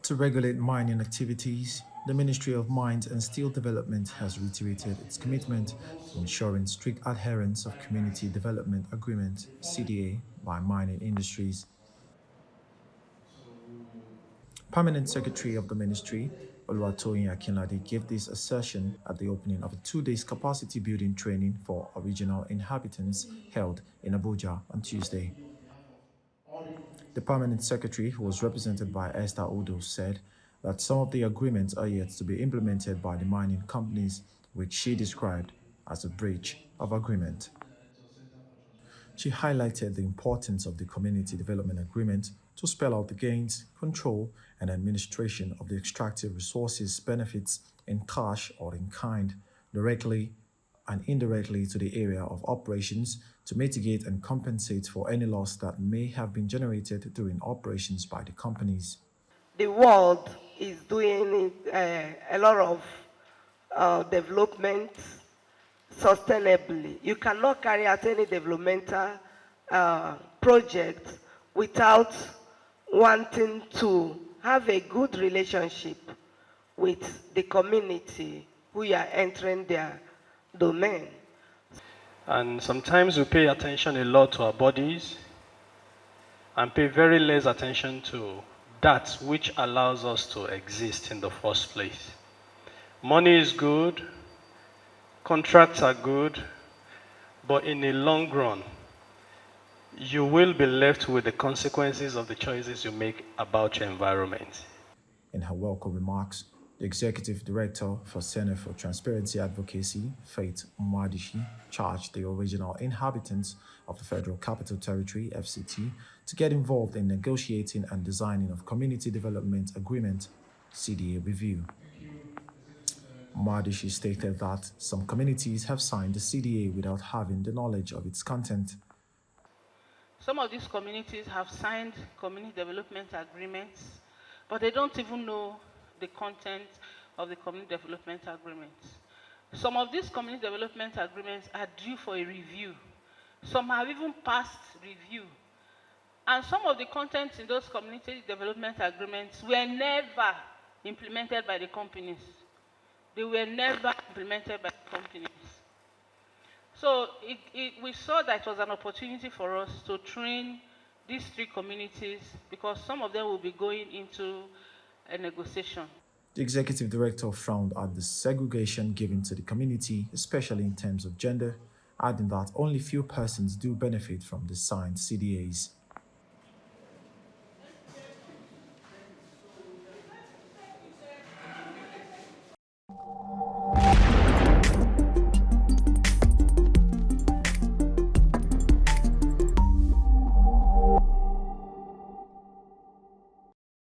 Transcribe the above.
To regulate mining activities, the Ministry of Mines and Steel Development has reiterated its commitment to ensuring strict adherence of Community Development Agreement (CDA) by mining industries. Permanent Secretary of the Ministry, Oluwatoyin Akinlade, gave this assertion at the opening of a two-day capacity building training for original inhabitants held in Abuja on Tuesday. The permanent secretary, who was represented by Esther Odo, said that some of the agreements are yet to be implemented by the mining companies, which she described as a breach of agreement. She highlighted the importance of the Community Development Agreement to spell out the gains, control, and administration of the extractive resources benefits in cash or in kind, directly and indirectly to the area of operations to mitigate and compensate for any loss that may have been generated during operations by the companies. The world is doing a lot of development sustainably. You cannot carry out any developmental project without wanting to have a good relationship with the community who you are entering their domain. And sometimes we pay attention a lot to our bodies and pay very less attention to that which allows us to exist in the first place. Money is good, contracts are good, but in the long run, you will be left with the consequences of the choices you make about your environment. In her welcome remarks, the Executive Director for Center for Transparency Advocacy, Faith Umadishi, charged the original inhabitants of the Federal Capital Territory, FCT, to get involved in negotiating and designing of Community Development Agreement, CDA review. Umadishi stated that some communities have signed the CDA without having the knowledge of its content. Some of these communities have signed community development agreements, but they don't even know the content of the community development agreements. Some of these community development agreements are due for a review. Some have even passed review. And some of the contents in those community development agreements were never implemented by the companies. They were never implemented by the companies. So we saw that it was an opportunity for us to train these three communities because some of them will be going into a negotiation. The executive director frowned at the segregation given to the community, especially in terms of gender, adding that only few persons do benefit from the signed CDAs.